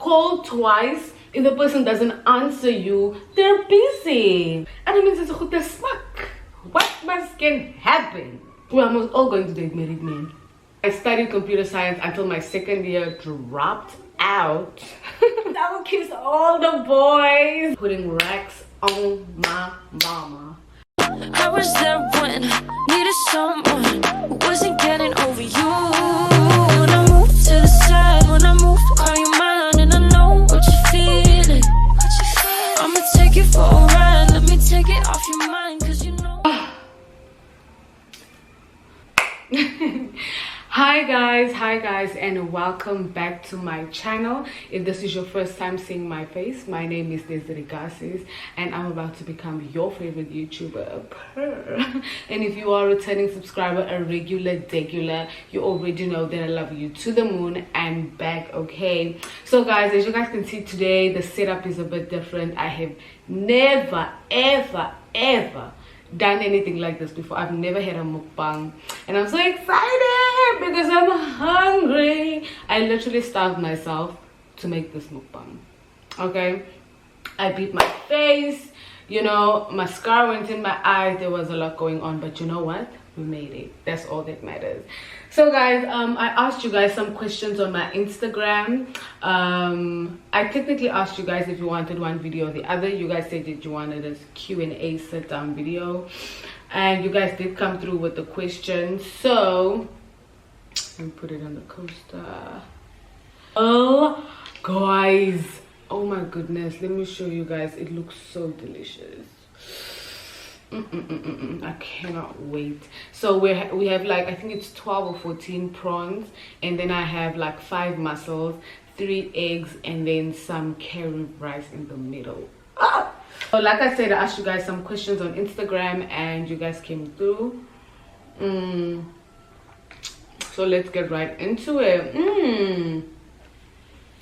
call twice. If the person doesn't answer you, they're busy. And it means it's a good smack. What must can happen? We are almost all going to date married men. I studied computer science until my second year, dropped out. That will kiss all the boys. Putting racks on my mama. I was there when needed someone who wasn't getting over you. When I moved to the side, when I moved to call you mine, and I know what you're feeling. I'ma take it for a ride, let me take it off your mind, cause you know. Hi guys, and welcome back to my channel. If this is your first time seeing my face, my name is Desiree Garces and I'm about to become your favorite YouTuber. And if you are a returning subscriber, a regular, you already know that I love you to the moon and back. Okay, so guys, as you guys can see today, the setup is a bit different. I have never ever done anything like this before. I've never had a mukbang and I'm so excited because I'm hungry. I literally starved myself to make this mukbang. Okay, I beat my face, you know, mascara went in my eyes, there was a lot going on, but you know what, we made it. That's all that matters. So guys, I asked you guys some questions on my Instagram. I technically asked you guys if you wanted one video or the other. You guys said that you wanted a Q&A sit down video, and you guys did come through with the questions. So let me put it on the coaster. Oh guys, oh my goodness, let me show you guys. It looks so delicious. I cannot wait. So we have like, I think it's 12 or 14 prawns, and then I have like 5 mussels, 3 eggs, and then some curry rice in the middle. So like I said, I asked you guys some questions on Instagram and you guys came through. So let's get right into it.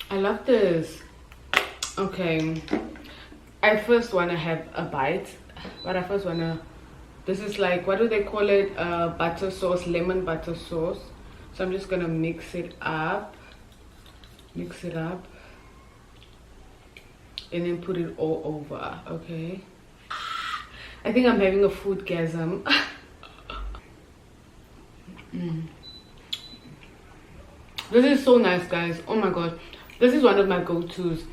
I love this. Okay, I first want to have a bite. But I first wanna, this is like, what do they call it, butter sauce, lemon butter sauce. So I'm just gonna mix it up, and then put it all over. Okay, I think I'm having a foodgasm. This is so nice, guys. Oh my god, this is one of my go-tos.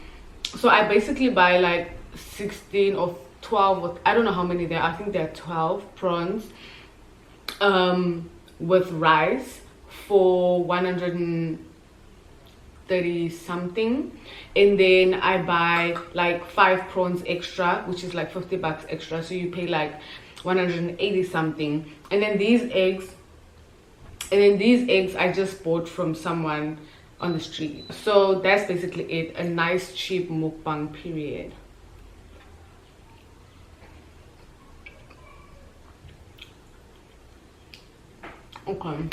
So I basically buy like 16 or 12, or I don't know how many there are. I think there are 12 prawns with rice for 130 something, and then I buy like 5 prawns extra, which is like 50 bucks extra, so you pay like 180 something. And then these eggs I just bought from someone on the street. So that's basically it, a nice cheap mukbang period. Okay,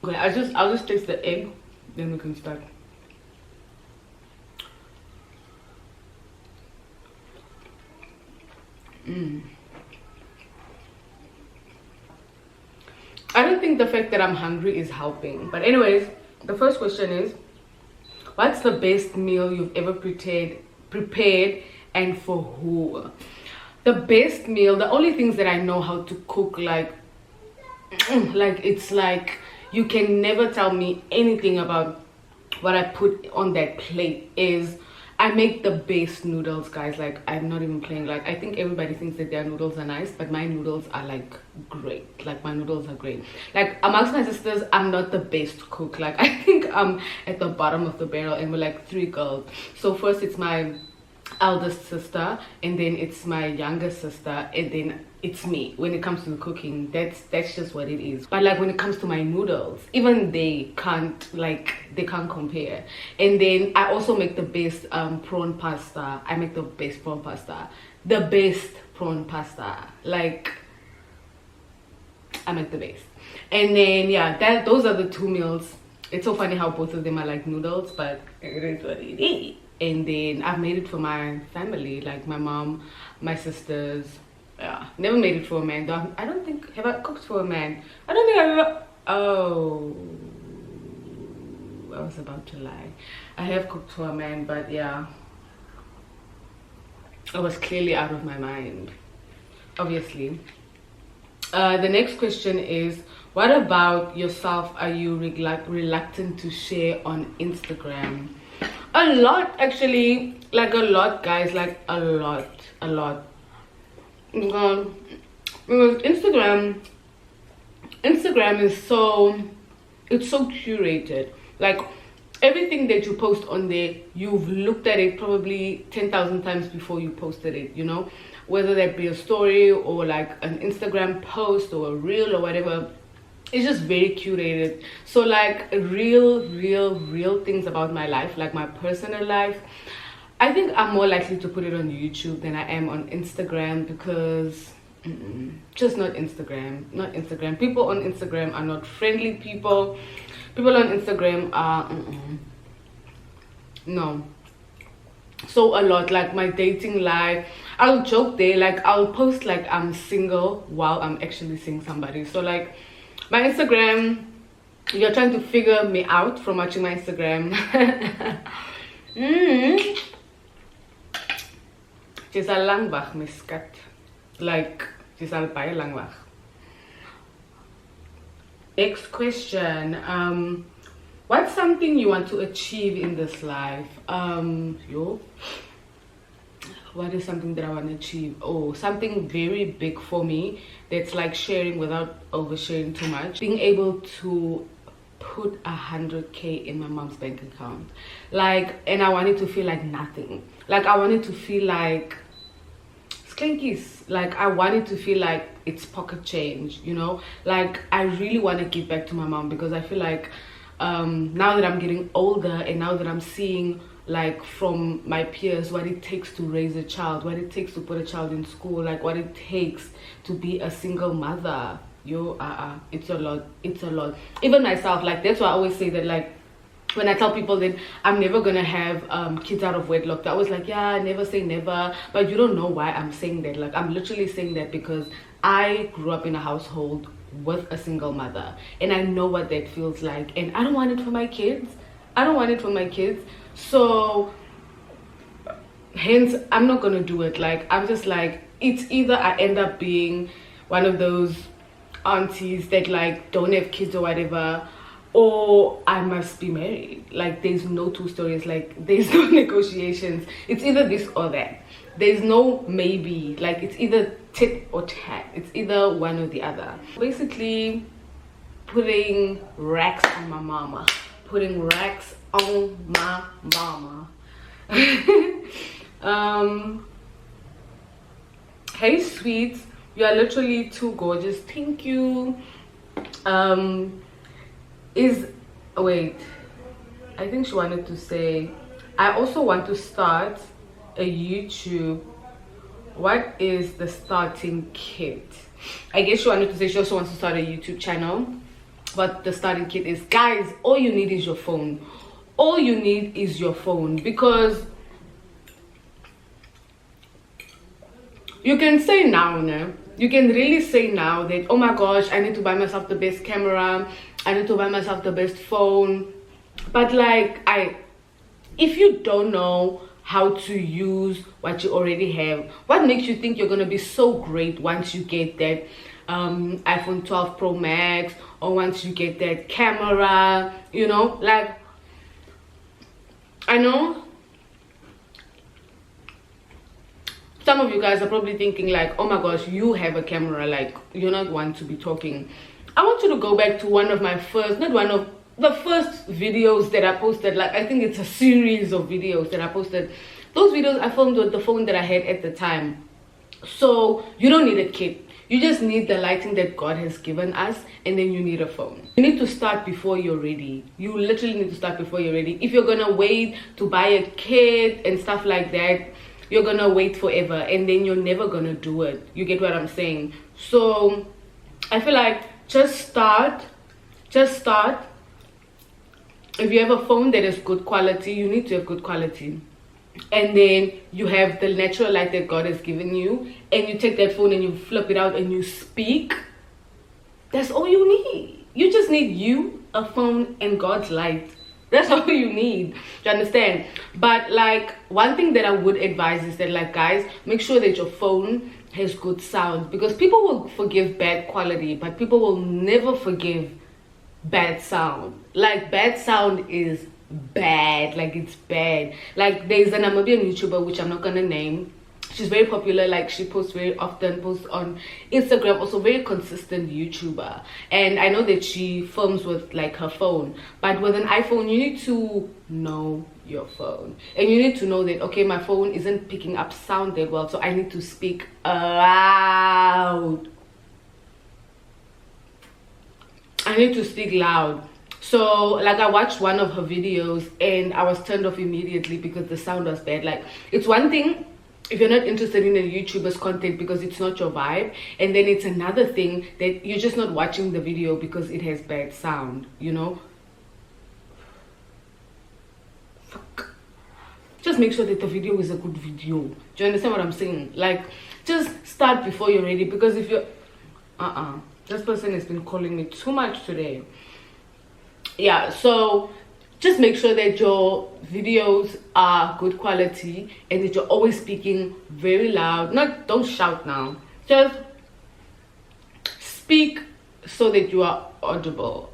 I'll just taste the egg, then we can start. I don't think the fact that I'm hungry is helping, but anyways, the first question is, what's the best meal you've ever prepared and for who? The best meal, the only things that I know how to cook, like it's like you can never tell me anything about what I put on that plate, is I make the best noodles, guys. Like, I'm not even playing. Like, I think everybody thinks that their noodles are nice, but my noodles are like great. Like, my noodles are great. Like, amongst my sisters, I'm not the best cook. Like, I think I'm at the bottom of the barrel, and we're like 3 girls. So first it's my eldest sister, and then it's my younger sister, and then it's me. When it comes to the cooking, that's just what it is. But like, when it comes to my noodles, even they can't compare. And then I also make the best prawn pasta. I make the best prawn pasta, like I make the best. And then yeah, those are the 2 meals. It's so funny how both of them are like noodles, but it is what it is. And then I've made it for my family, like my mom, my sisters. Yeah, never made it for a man though. I don't think, have I cooked for a man? I don't think I've ever. Oh, I was about to lie. I have cooked for a man, but yeah, I was clearly out of my mind, obviously. The next question is, what about yourself are you reluctant to share on Instagram? A lot, actually, like a lot, guys, like a lot. Because Instagram is so, it's so curated. Like everything that you post on there, you've looked at it probably 10,000 times before you posted it, you know, whether that be a story or like an Instagram post or a reel or whatever. It's just very curated. So like real things about my life, like my personal life, I think I'm more likely to put it on YouTube than I am on Instagram, because just not Instagram. People on Instagram are not friendly people. People on Instagram are no. So a lot, like my dating life, I'll joke there, like I'll post like I'm single while I'm actually seeing somebody. So like my Instagram, you're trying to figure me out from watching my Instagram. She's al lang wag, my skat. Like she's al baie lang wag. Next question. What's something you want to achieve in this life? What is something that I want to achieve? Oh, something very big for me, that's like sharing without oversharing too much. Being able to put 100K in my mom's bank account, like, and I want it to feel like nothing. Like I want it to feel like sklinkies. Like I want it to feel like it's pocket change, you know. Like I really want to give back to my mom, because I feel like now that I'm getting older and now that I'm seeing like from my peers what it takes to raise a child, what it takes to put a child in school, like what it takes to be a single mother, it's a lot. Even myself, like that's why I always say that, like when I tell people that I'm never gonna have kids out of wedlock, I was like, yeah, never say never, but you don't know why I'm saying that. Like I'm literally saying that because I grew up in a household with a single mother, and I know what that feels like, and I don't want it for my kids. So hence I'm not gonna do it. Like I'm just like, it's either I end up being one of those aunties that like don't have kids or whatever, or I must be married. Like there's no two stories, like there's no negotiations. It's either this or that. There's no maybe. Like it's either tit or tat. It's either one or the other. Basically putting racks on my mama. Hey sweets, you are literally too gorgeous. Thank you. Wait, I think she wanted to say, I also want to start a YouTube. What is the starting kit? I guess she wanted to say she also wants to start a YouTube channel. What the starting kit is, guys, all you need is your phone. Because you can say now, no? You can really say now that, oh my gosh, I need to buy myself the best camera, I need to buy myself the best phone. But like, if you don't know how to use what you already have, what makes you think you're gonna be so great once you get that iPhone 12 Pro Max, or once you get that camera, you know? Like, I know some of you guys are probably thinking like, oh my gosh, you have a camera, like you're not one to be talking. I want you to go back to one of my first, not one of the first videos that I posted. Like I think it's a series of videos that I posted. Those videos I filmed with the phone that I had at the time. So you don't need a kit. You just need the lighting that God has given us, and then you need a phone. You need to start before you're ready. You literally need to start before you're ready. If you're gonna wait to buy a kit and stuff like that, you're gonna wait forever, and then you're never gonna do it. You get what I'm saying? So I feel like just start. If you have a phone that is good quality, you need to have good quality. And then you have the natural light that God has given you, and you take that phone and you flip it out and you speak. That's all you need. You just need a phone, and God's light. That's all you need. Do you understand? But like, one thing that I would advise is that, like, guys, make sure that your phone has good sound, because people will forgive bad quality, but people will never forgive bad sound. Like, bad sound is bad. Like, it's bad. Like, there's an Namibian YouTuber, which I'm not gonna name. She's very popular. Like, she posts very often, posts on Instagram, also very consistent YouTuber. And I know that she films with like her phone, but with an iPhone you need to know your phone, and you need to know that, okay, my phone isn't picking up sound that well, so I need to speak loud. I need to speak loud. So like, I watched one of her videos and I was turned off immediately because the sound was bad. Like, it's one thing if you're not interested in a YouTuber's content because it's not your vibe, and then it's another thing that you're just not watching the video because it has bad sound, you know. Fuck. Just make sure that the video is a good video. Do you understand what I'm saying? Like, just start before you're ready, because if you're this person has been calling me too much today. Yeah, so just make sure that your videos are good quality and that you're always speaking very loud. Don't shout now. Just speak so that you are audible.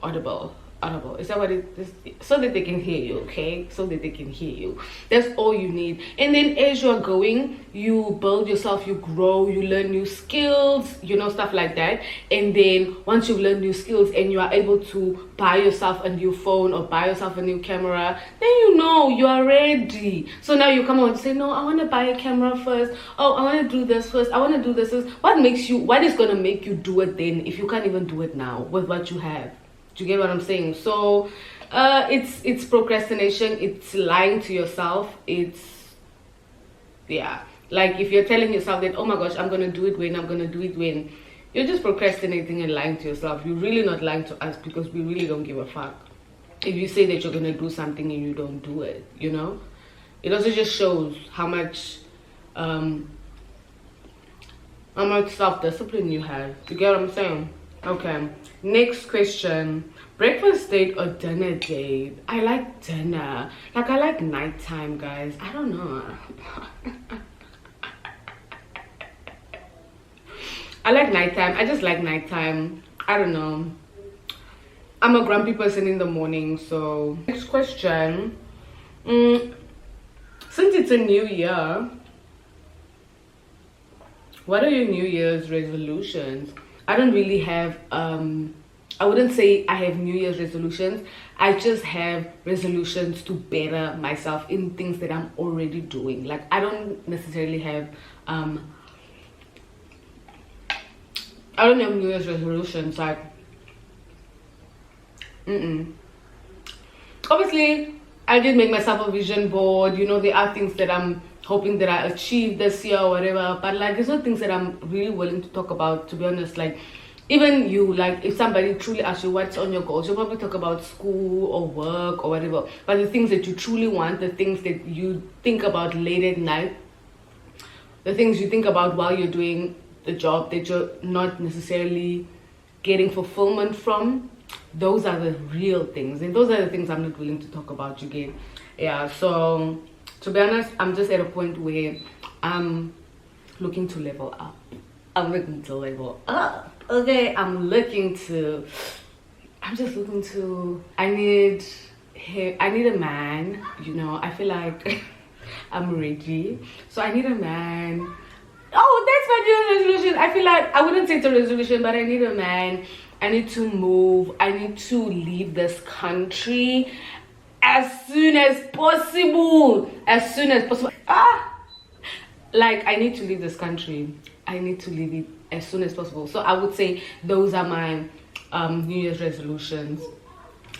Is that what it is? So that they can hear you, okay? So that they can hear you. That's all you need. And then as you're going, you build yourself, you grow, you learn new skills, you know, stuff like that. And then once you've learned new skills and you are able to buy yourself a new phone or buy yourself a new camera, then you know you are ready. So now you come on and say, no, I want to buy a camera first. Oh, I want to do this first. I want to do this first. What is going to make you do it then if you can't even do it now with what you have? Do you get what I'm saying? So it's procrastination, it's lying to yourself. It's, yeah, like if you're telling yourself that, oh my gosh, I'm gonna do it when, you're just procrastinating and lying to yourself. You're really not lying to us, because we really don't give a fuck if you say that you're gonna do something and you don't do it, you know. It also just shows how much self-discipline you have. Do you get what I'm saying? Okay, next question. Breakfast date or dinner date? I like dinner. Like, I like nighttime, guys. I don't know. I like nighttime. I just like nighttime. I don't know. I'm a grumpy person in the morning. So next question. Since it's a new year, what are your New Year's resolutions? I don't really have I wouldn't say I have New Year's resolutions. I just have resolutions to better myself in things that I'm already doing. Like, I don't necessarily have I don't have New Year's resolutions. Like, obviously I did make myself a vision board. You know, there are things that I'm hoping that I achieve this year or whatever, but like, there's not things that I'm really willing to talk about, to be honest. Like, even you, like, if somebody truly asks you what's on your goals, you'll probably talk about school or work or whatever. But the things that you truly want, the things that you think about late at night, the things you think about while you're doing the job that you're not necessarily getting fulfillment from, those are the real things, and those are the things I'm not willing to talk about. You get? Yeah. So to be honest, I'm just at a point where I'm looking to level up. Okay, I need a man, you know. I feel like I'm ready, so I need a man. Oh, that's my New Year's resolution. I feel like, I wouldn't say it's a resolution, but I need a man. I need to move. I need to leave this country as soon as possible. Like, I need to leave this country. I need to leave it as soon as possible. So I would say those are my New Year's resolutions.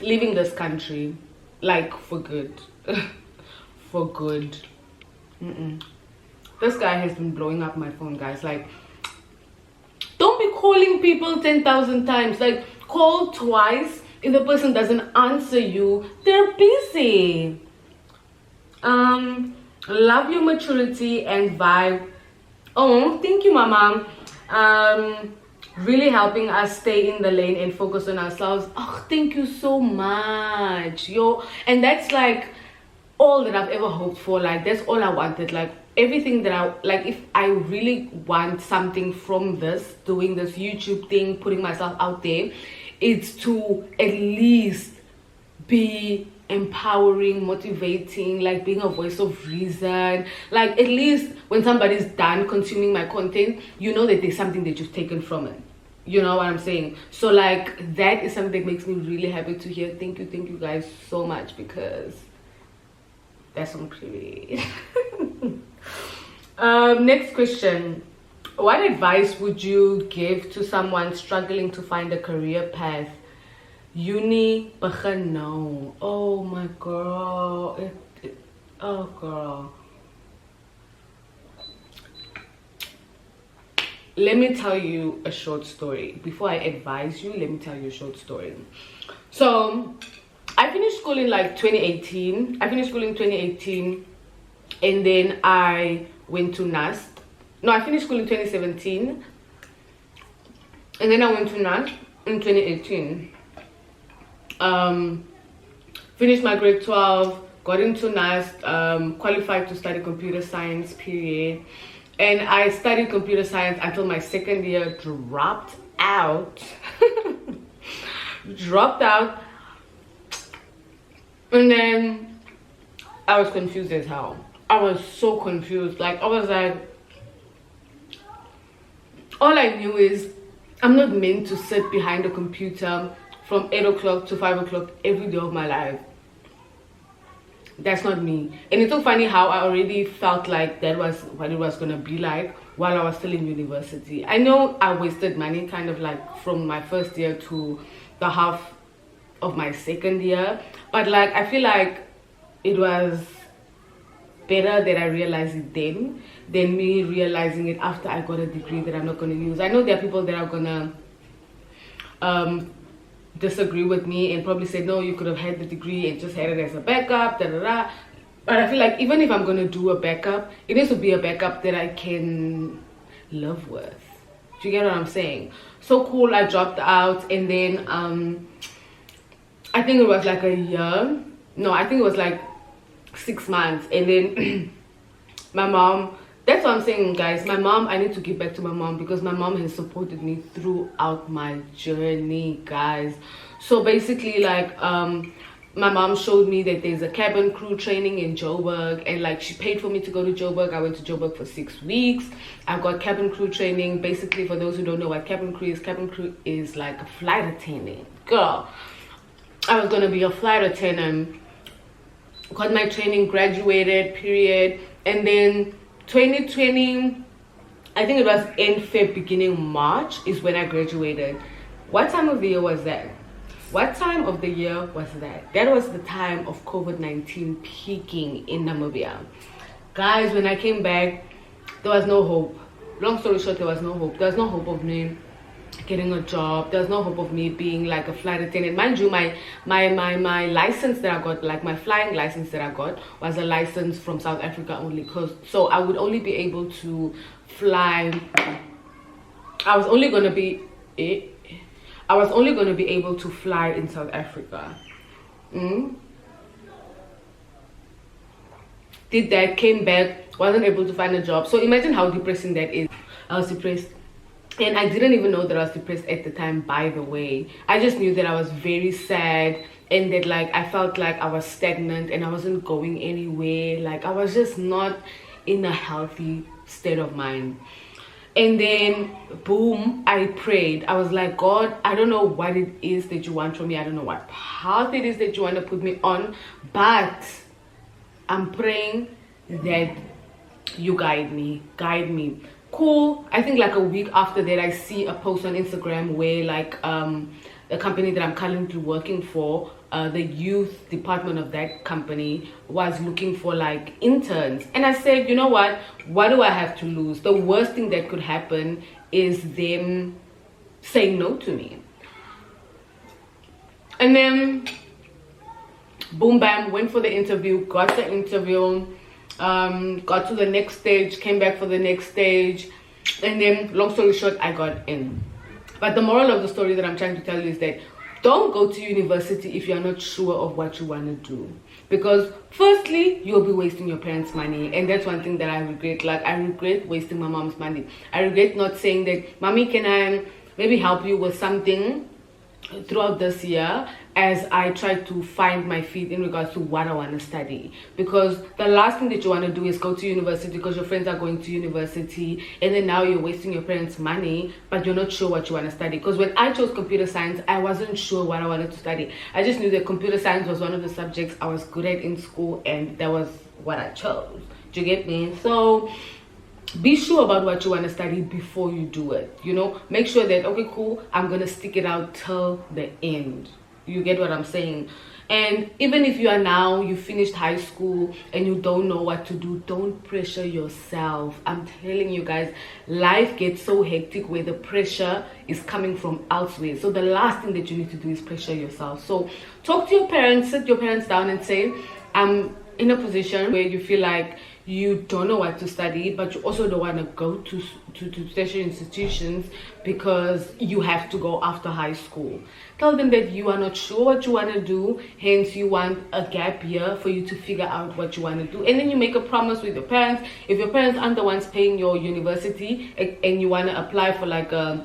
Leaving this country, like, for good. For good. This guy has been blowing up my phone, guys. Like, don't be calling people 10,000 times. Like, call twice. If the person doesn't answer you, they're busy. Love your maturity and vibe. Oh, thank you, mama. really helping us stay in the lane and focus on ourselves. Oh, thank you so much, yo. And that's like all that I've ever hoped for. Like, that's all I wanted. Like, everything that I like, if I really want something from this, doing this YouTube thing, putting myself out there, it's to at least be empowering, motivating, like being a voice of reason. Like, at least when somebody's done consuming my content, you know that there's something that you've taken from it. You know what I'm saying? So like, that is something that makes me really happy to hear. Thank you guys so much, because that's some privilege. Next question. What advice would you give to someone struggling to find a career path? Uni begin nou. Oh my girl. Oh girl. Let me tell you a short story. Before I advise you, let me tell you a short story. So I finished school in like 2018. I finished school in 2018, and then I went to NAST. No, I finished school in 2017, and then I went to NAST in 2018. Finished my grade 12, got into NAST, qualified to study computer science, period. And I studied computer science until my second year, dropped out. Dropped out. And then I was confused as hell. I was so confused. Like, I was like, all I knew is I'm not meant to sit behind a computer from 8 o'clock to 5 o'clock every day of my life. That's not me. And it's so funny how I already felt like that was what it was gonna be like while I was still in university. I know I wasted money kind of like from my first year to the half of my second year, but like, I feel like it was better that I realized it then than me realizing it after I got a degree that I'm not going to use. I know there are people that are gonna disagree with me and probably say, no, you could have had the degree and just had it as a backup, but I feel like even if I'm going to do a backup, it needs to be a backup that I can live with. Do you get what I'm saying? So cool, I dropped out, and then I think it was like a year. No, I think it was like 6 months, and then my mom, that's what I'm saying, guys. My mom, I need to give back to my mom, because my mom has supported me throughout my journey, guys. So basically, like, my mom showed me that there's a cabin crew training in Joburg, and like, she paid for me to go to Joburg. I went to Joburg for 6 weeks. I got cabin crew training. Basically, for those who don't know what cabin crew is like a flight attendant. Girl, I was gonna be a flight attendant. Got my training, graduated, period. And then 2020, I think it was in Feb, beginning March, is when I graduated. What time of the year was that? What time of the year was that? That was the time of COVID-19 peaking in Namibia. Guys, when I came back, there was no hope. Long story short, there was no hope. There was no hope of me getting a job. There's no hope of me being like a flight attendant. Mind you, my license that I got, like my flying license that I got, was a license from South Africa only, because so I would only be able to fly, I was only going to be able to fly in South Africa. Did that, came back, wasn't able to find a job. So imagine how depressing that is. I was depressed. And I didn't even know that I was depressed at the time, by the way. I just knew that I was very sad, and that like I felt like I was stagnant and I wasn't going anywhere. Like, I was just not in a healthy state of mind. And then boom, I prayed. I was like, God, I don't know what it is that you want from me. I don't know what path it is that you want to put me on, but I'm praying that you guide me. Cool. I think like a week after that, I see a post on Instagram where like the company that I'm currently working for, the youth department of that company was looking for like interns. And I said, you know what do I have to lose? The worst thing that could happen is them saying no to me. And then boom bam, went for the interview, got the interview, got to the next stage, came back for the next stage, and then long story short, I got in. But the moral of the story that I'm trying to tell you is that don't go to university if you're not sure of what you want to do, because firstly, you'll be wasting your parents' money, and that's one thing that I regret. Like, I regret wasting my mom's money. I regret not saying that, mommy, can I maybe help you with something throughout this year, as I try to find my feet in regards to what I want to study. Because the last thing that you want to do is go to university because your friends are going to university, and then now you're wasting your parents' money, but you're not sure what you want to study. Because when I chose computer science, I wasn't sure what I wanted to study. I just knew that computer science was one of the subjects I was good at in school, and that was what I chose. Do you get me? So be sure about what you want to study before you do it. You know, make sure that, okay, cool, I'm gonna stick it out till the end. You get what I'm saying? And even if you finished high school and you don't know what to do, don't pressure yourself. I'm telling you guys, life gets so hectic where the pressure is coming from elsewhere. So the last thing that you need to do is pressure yourself. So talk to your parents, sit your parents down and say, I'm in a position where you feel like you don't know what to study, but you also don't want to go to tertiary institutions because you have to go after high school. Tell them that you are not sure what you want to do, hence you want a gap year for you to figure out what you want to do. And then you make a promise with your parents. If your parents aren't the ones paying your university and you want to apply for like a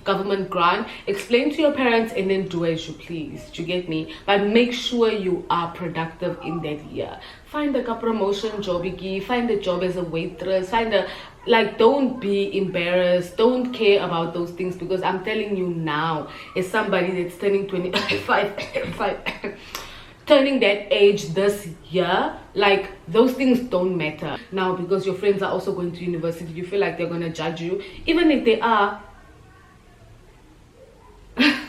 government grant, explain to your parents and then do as you please. Do you get me? But make sure you are productive in that year. Find a promotion job, find a job as a waitress, don't be embarrassed, don't care about those things, because I'm telling you now, as somebody that's turning 25 turning that age this year, like, those things don't matter now, because your friends are also going to university. You feel like they're going to judge you, even if they are.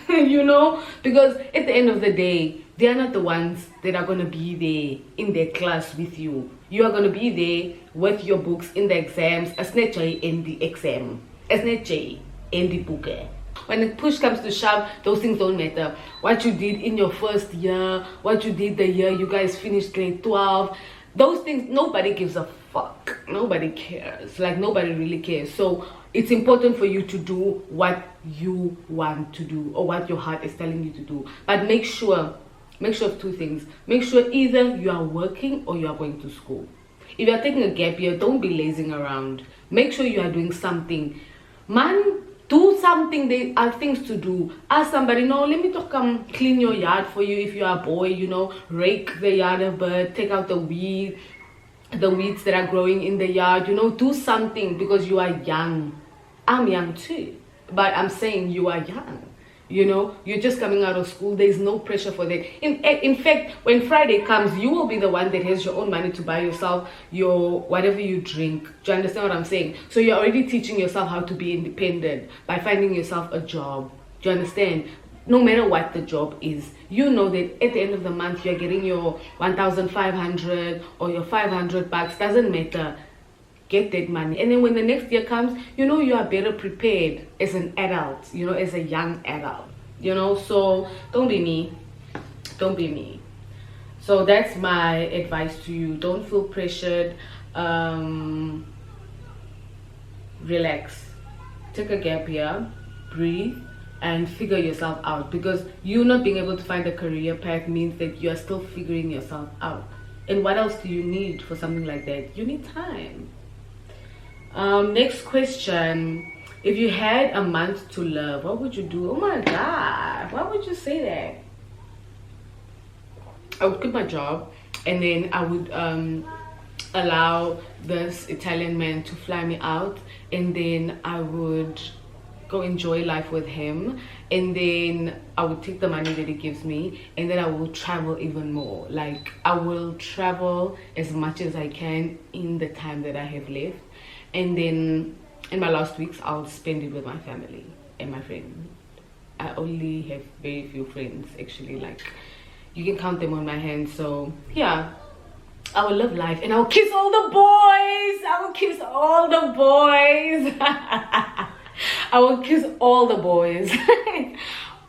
You know, because at the end of the day, they are not the ones that are going to be there in their class with you. You are going to be there with your books in the exams, as not J in the exam, as not J in the book. When the push comes to shove, those things don't matter. What you did in your first year, what you did the year you guys finished grade 12, those things, nobody gives a fuck. Nobody cares. Like, nobody really cares. So it's important for you to do what you want to do, or what your heart is telling you to do. But make sure of two things. Make sure either you are working or you are going to school. If you are taking a gap year, don't be lazing around. Make sure you are doing something. Man, do something. There are things to do. Ask somebody, no, let me come clean your yard for you. If you are a boy, you know, rake the yard a bit, take out the weeds that are growing in the yard, you know, do something, because you are young. I'm young too, but I'm saying you are young. You know, you're just coming out of school. There's no pressure for that. In fact, when Friday comes, you will be the one that has your own money to buy yourself your whatever you drink. Do you understand what I'm saying? So you're already teaching yourself how to be independent by finding yourself a job. Do you understand? No matter what the job is, you know that at the end of the month you're getting your 1,500 or your 500 bucks. Doesn't matter. Get that money, and then when the next year comes, you know, you are better prepared as an adult, you know, as a young adult, you know. So don't be me. So that's my advice to you. Don't feel pressured. Relax, take a gap year, breathe, and figure yourself out, because you not being able to find a career path means that you are still figuring yourself out. And what else do you need for something like that? You need time. Next question. If you had a month to live, what would you do? Oh my god, why would you say that? I would quit my job, and then I would allow this Italian man to fly me out, and then I would go enjoy life with him, and then I would take the money that he gives me, and then I will travel even more. Like, I will travel as much as I can in the time that I have left. And then in my last weeks, I'll spend it with my family and my friends. I only have very few friends, actually. Like, you can count them on my hands. So yeah, I will live life, and I will kiss all the boys. I will kiss all the boys. I will kiss all the boys.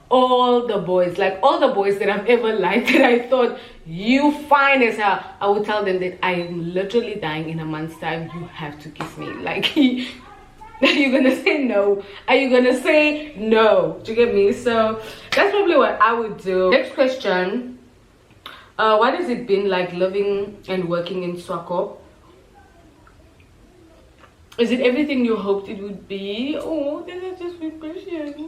All the boys, like all the boys that I've ever liked, that I thought, you fine as hell, I would tell them that I am literally dying in a month's time. You have to kiss me. Like, Are you gonna say no? Are you gonna say no? Do you get me? So that's probably what I would do. Next question. What has it been like living and working in Swakop? Is it everything you hoped it would be? Oh, this is just sweet question.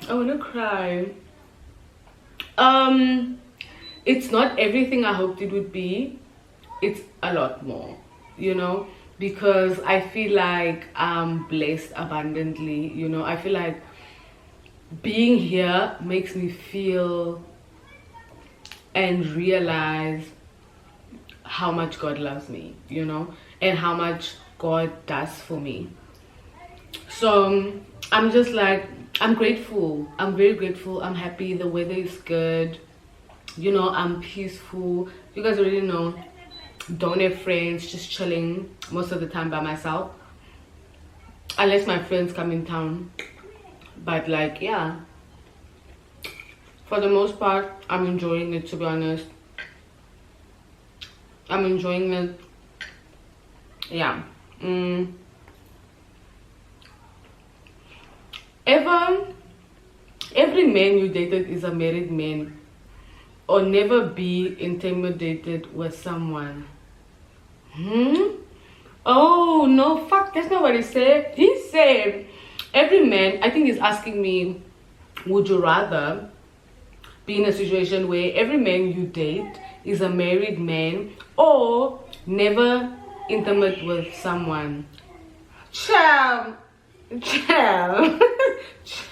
I wanna cry. It's not everything I hoped it would be. It's a lot more, you know, because I feel like I'm blessed abundantly, you know. I feel like being here makes me feel and realize how much God loves me, you know, and how much God does for me. So I'm just like, I'm grateful. I'm very grateful. I'm happy. The weather is good, you know. I'm peaceful. You guys already know, don't have friends, just chilling most of the time by myself, unless my friends come in town. But like, yeah, for the most part, I'm enjoying it, to be honest. I'm enjoying it. Yeah. Every man you dated is a married man, or never be intimidated with someone. Oh no, fuck, that's not what he said. He said every man, I think he's asking me, would you rather be in a situation where every man you date is a married man, or never intimate with someone? Child.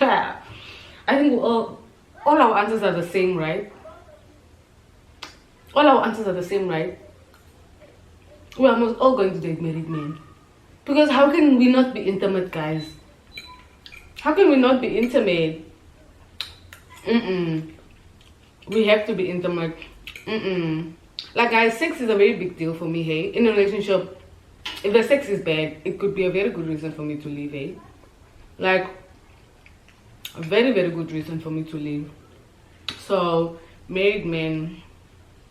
I think all our answers are the same, right? All our answers are the same, right? We are almost all going to date married men. Because how can we not be intimate, guys? How can we not be intimate? We have to be intimate. Like, guys, sex is a very big deal for me, hey? In a relationship, if the sex is bad, it could be a very good reason for me to leave, hey? Like, a very, very good reason for me to leave. So, married men,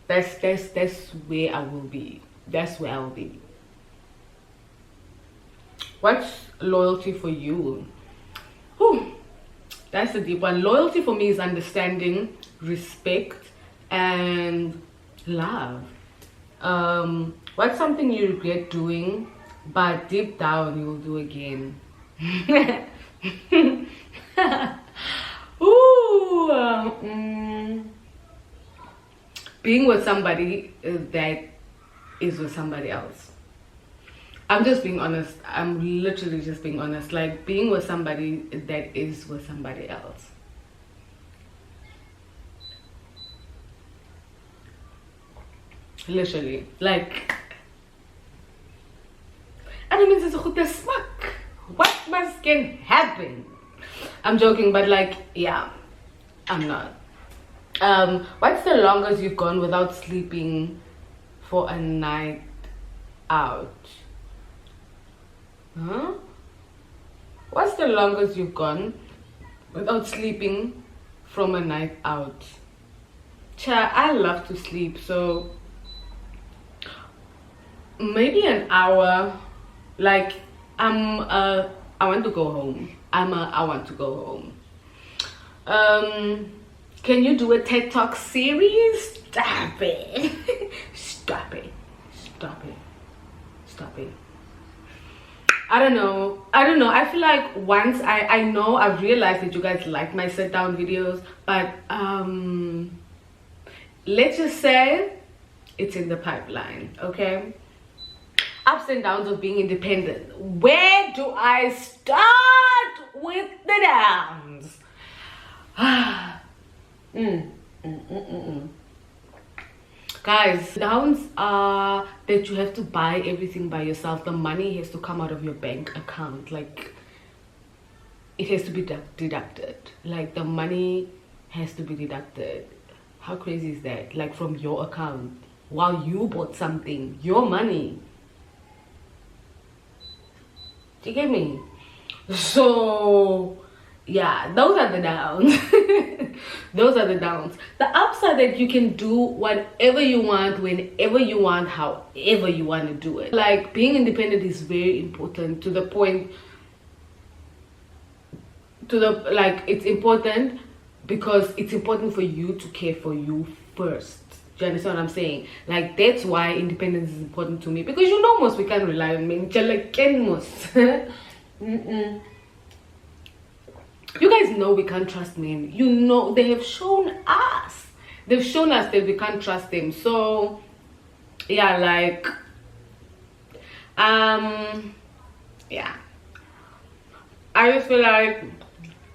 that's where I will be. That's where I will be. What's loyalty for you? Whew, that's a deep one. Loyalty for me is understanding, respect, and love. What's something you regret doing, but deep down you will do again? Being with somebody that is with somebody else. I'm just being honest. I'm literally just being honest. Like, being with somebody that is with somebody else. Literally. Like, I don't mean, it's a good smack. What must can happen? I'm joking, but like, yeah, I'm not. What's the longest you've gone without sleeping for a night out? Huh? What's the longest you've gone without sleeping from a night out? I love to sleep, so maybe an hour. Like, I want to go home. I want to go home. Can you do a TED Talk series? Stop it. Stop it. Stop it. Stop it. I don't know. I feel like once I know, I've realized that you guys like my sit down videos, but let's just say it's in the pipeline, okay? Ups and downs of being independent. Where do I start with the downs? Guys, downs are that you have to buy everything by yourself. The money has to come out of your bank account. Like, it has to be deducted. Like, the money has to be deducted. How crazy is that? Like, from your account, while you bought something, your money. Do you get me? So yeah, those are the downs. Those are the downs. The upside that you can do whatever you want, whenever you want, however you want to do it. Like, being independent is very important, to the point, like, it's important because it's important for you to care for you first. Do you understand what I'm saying? Like, that's why independence is important to me, because you know most we can't rely on men. You guys know we can't trust men. You know, they have shown us. They've shown us that we can't trust them. So, yeah, like, yeah. I just feel like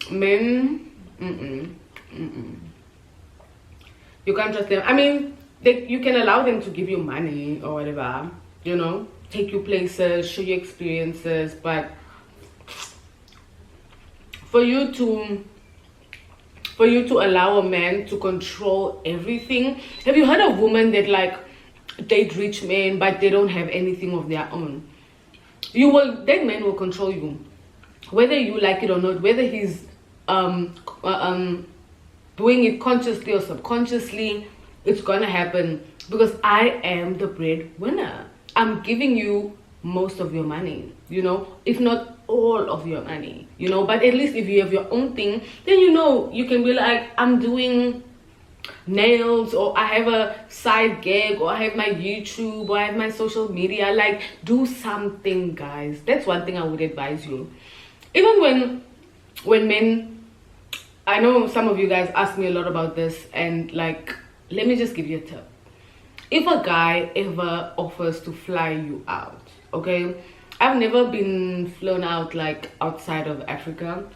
men, you can't trust them. I mean, you can allow them to give you money or whatever, you know, take you places, show you experiences, but for you to allow a man to control everything. Have you heard of women that like date rich men but they don't have anything of their own? That man will control you, whether you like it or not, whether he's doing it consciously or subconsciously. It's gonna happen, because I am the breadwinner. I'm giving you most of your money, you know, if not all of your money, you know. But at least if you have your own thing, then you know, you can be like, I'm doing nails, or I have a side gig, or I have my YouTube, or I have my social media. Like, do something, guys. That's one thing I would advise you. Even when men, I know some of you guys ask me a lot about this, and like, let me just give you a tip. If a guy ever offers to fly you out, okay, I've never been flown out like outside of Africa.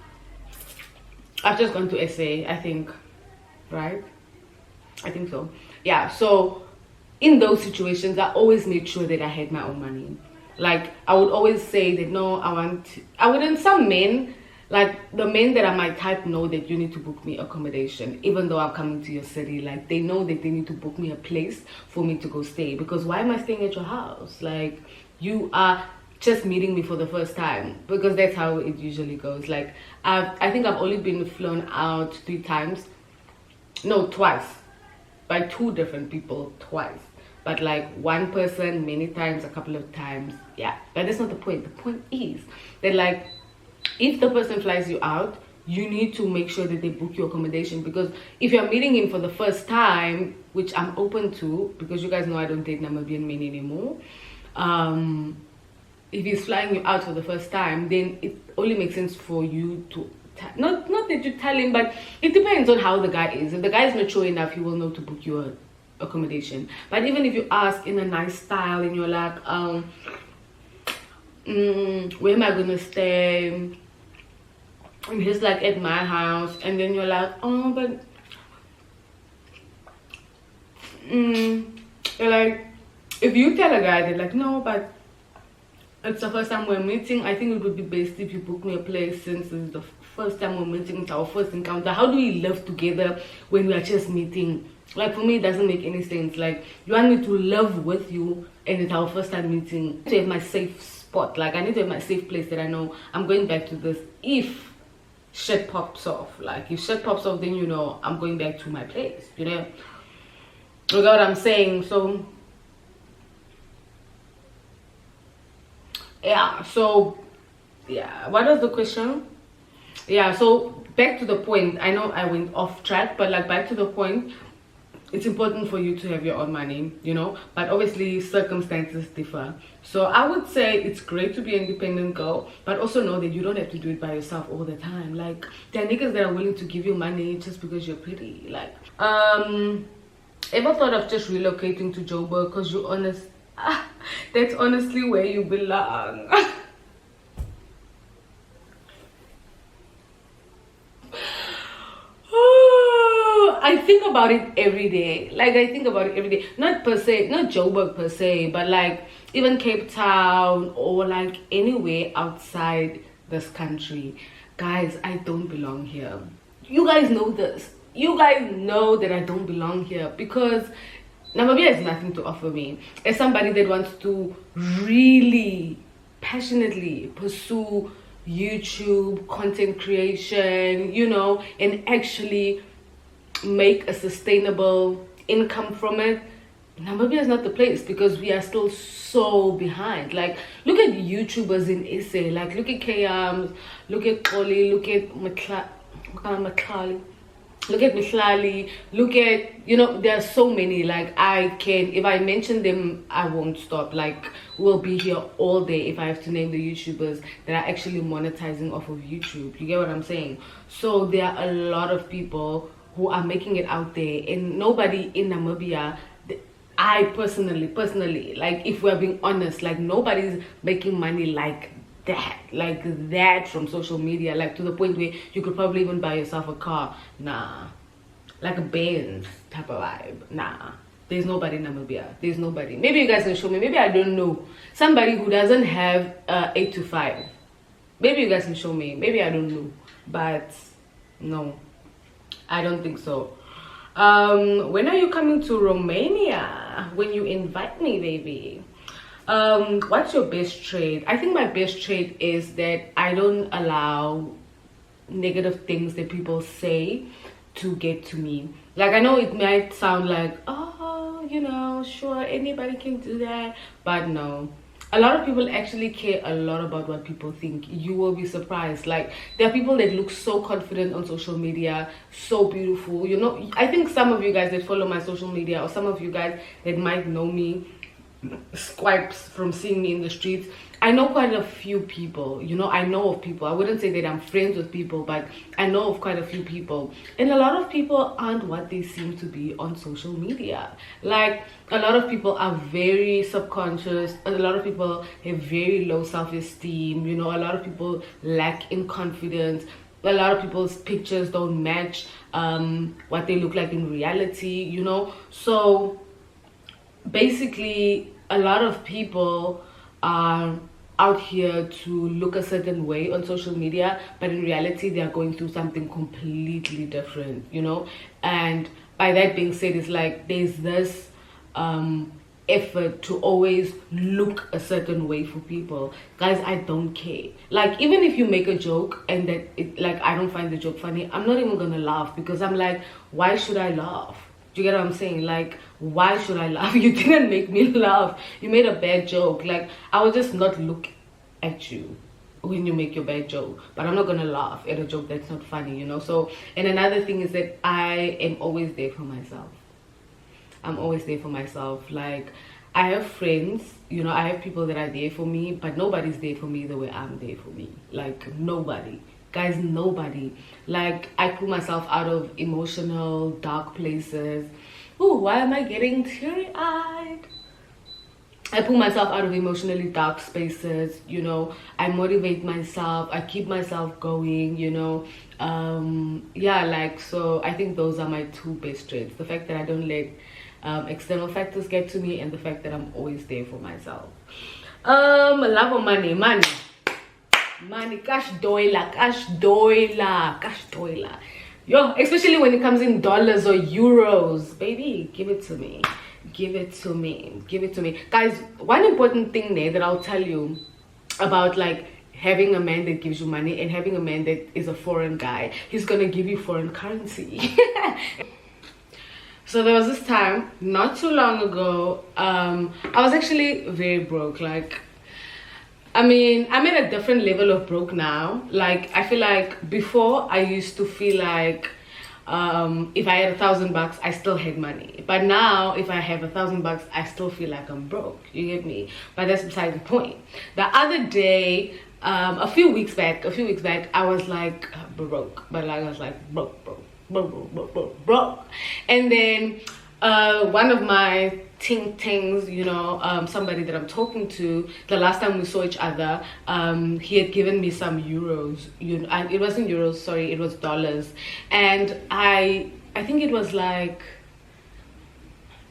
I've just gone to SA, I think, right? I think so. Yeah, so in those situations, I always made sure that I had my own money. Like, I would always say that, no, some men, like the men that are my type, know that you need to book me accommodation, even though I'm coming to your city. Like, they know that they need to book me a place for me to go stay, because why am I staying at your house? Like, you are just meeting me for the first time, because that's how it usually goes. Like, I think I've only been flown out twice, by two different people, twice. But like one person many times, a couple of times, yeah. But that's not the point. The point is that, like, if the person flies you out, you need to make sure that they book your accommodation, because if you're meeting him for the first time, which I'm open to, because you guys know I don't date Namibian men anymore, if he's flying you out for the first time, then it only makes sense for you to not that you tell him, but it depends on how the guy is. If the guy is mature enough, he will know to book your accommodation. But even if you ask in a nice style and you're like, where am I gonna stay? And he's like, at my house, and then you're like, oh, but you're like, if you tell a guy that, like, no, but it's the first time we're meeting, I think it would be best if you book me a place, since it's the first time we're meeting, it's our first encounter. How do we live together when we are just meeting? Like, for me, it doesn't make any sense. Like, you want me to live with you and it's our first time meeting. I need to have my safe spot. Like, I need to have my safe place that I know I'm going back to this if shit pops off. Like, if shit pops off, then you know I'm going back to my place, you know? You got what I'm saying? So yeah, so yeah, what was the question? Yeah, so back to the point. I know I went off track, but like, back to the point, it's important for you to have your own money, you know, but obviously circumstances differ. So I would say it's great to be an independent girl, but also know that you don't have to do it by yourself all the time. Like, there are niggas that are willing to give you money just because you're pretty. Like, ever thought of just relocating to Joburg? Because you're honest, that's honestly where you belong. I think about it every day. Like, I think about it every day. Not per se, not Joburg per se, but like even Cape Town or like anywhere outside this country. Guys, I don't belong here. You guys know this. You guys know that I don't belong here, because Namibia has nothing to offer me. As somebody that wants to really passionately pursue YouTube, content creation, you know, and actually make a sustainable income from it, Namibia is not the place, because we are still so behind. Like, look at YouTubers in SA, like look at Kayams, look at Koli, look at Maklali, look at Mihlali, look at, you know, there are so many. Like, if I mention them, I won't stop. Like, we'll be here all day if I have to name the YouTubers that are actually monetizing off of YouTube. You get what I'm saying? So there are a lot of people who are making it out there, and nobody in Namibia, I personally, like, if we're being honest, like, nobody's making money like that from social media, like to the point where you could probably even buy yourself a car. Nah, like a Benz type of vibe. Nah, there's nobody in Namibia. There's nobody. Maybe you guys can show me. Maybe I don't know somebody who doesn't have 8 to 5. Maybe you guys can show me. Maybe I don't know, but no, I don't think so. When are you coming to Romania? When you invite me, baby. What's your best trait? I think my best trait is that I don't allow negative things that people say to get to me. Like, I know it might sound like, oh, you know, sure, anybody can do that, but no. A lot of people actually care a lot about what people think. You will be surprised. Like, there are people that look so confident on social media, so beautiful. You know, I think some of you guys that follow my social media, or some of you guys that might know me, swipes from seeing me in the streets, I know quite a few people. You know, I know of people. I wouldn't say that I'm friends with people, but I know of quite a few people, and a lot of people aren't what they seem to be on social media. Like, a lot of people are very subconscious. A lot of people have very low self-esteem. You know, a lot of people lack in confidence. A lot of people's pictures don't match what they look like in reality, you know. So basically, a lot of people are out here to look a certain way on social media, but in reality they are going through something completely different, you know. And by that being said, it's like there's this effort to always look a certain way for people. Guys, I don't care. Like, even if you make a joke and that it, like, I don't find the joke funny, I'm not even gonna laugh, because I'm like, why should I laugh? Do you get what I'm saying? Like, why should I laugh? You didn't make me laugh. You made a bad joke. Like, I will just not look at you when you make your bad joke, but I'm not gonna laugh at a joke that's not funny, you know. So, and another thing is that I am always there for myself. I'm always there for myself. Like, I have friends, you know, I have people that are there for me, but nobody's there for me the way I'm there for me. Like, nobody. Guys, nobody. Like, I pull myself out of emotional dark places. Ooh, why am I getting teary-eyed? I pull myself out of emotionally dark spaces, you know. I motivate myself, I keep myself going, you know. Yeah, like, so I think those are my two best traits. The fact that I don't let external factors get to me, and the fact that I'm always there for myself. Love or money? Money, cash doila. Yo, especially when it comes in dollars or euros, baby, give it to me. Give it to me. Guys, one important thing there that I'll tell you about, like, having a man that gives you money and having a man that is a foreign guy, he's gonna give you foreign currency. So there was this time not too long ago, I was actually very broke. Like, I mean, I'm at a different level of broke now. Like, I feel like before I used to feel like if I had $1,000, I still had money. But now, if I have $1,000, I still feel like I'm broke. You get me? But that's beside the point. The other day, a few weeks back, I was like broke. But like, I was like broke. And then one of my things, you know, somebody that I'm talking to, the last time we saw each other, he had given me some euros. It wasn't euros, sorry, it was dollars. And I think it was like,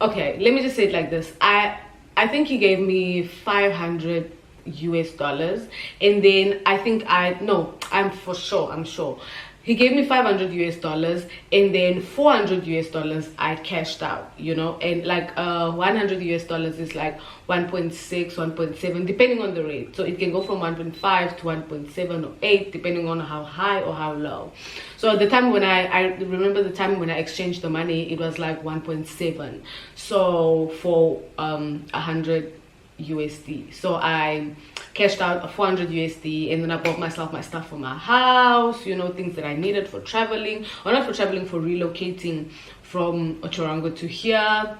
okay, let me just say it like this. I think he gave me 500 US dollars, and then I'm sure he gave me 500 US dollars, and then 400 US dollars I cashed out, you know. And like 100 US dollars is like 1.6, 1.7, depending on the rate. So it can go from 1.5 to 1.7 or 8, depending on how high or how low. So at the time when I remember the time when I exchanged the money, it was like 1.7. So for 100 USD. So I cashed out a 400 USD, and then I bought myself my stuff for my house, you know, things that I needed for traveling, or not for traveling, for relocating from Ochorango to here,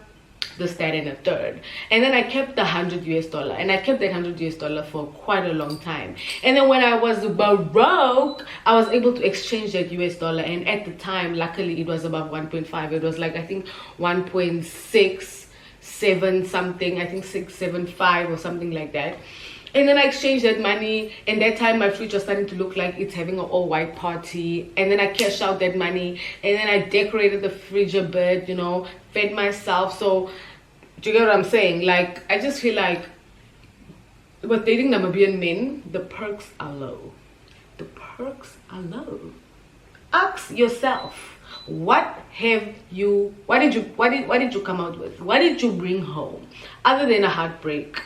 this, that, and a third. And then I kept the 100 US dollar, and I kept that 100 US dollar for quite a long time. And then when I was broke, I was able to exchange that US dollar, and at the time, luckily, it was above 1.5. It was like, I think 1.67 something, I think 675 or something like that. And then I exchanged that money, and that time my fridge was starting to look like it's having an all-white party. And then I cashed out that money, and then I decorated the fridge a bit, you know, fed myself. So do you get what I'm saying? Like, I just feel like with dating Namibian men, the perks are low. The perks are low. Ask yourself, what did you come out with? What did you bring home other than a heartbreak?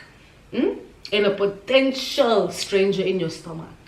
And a potential stranger in your stomach?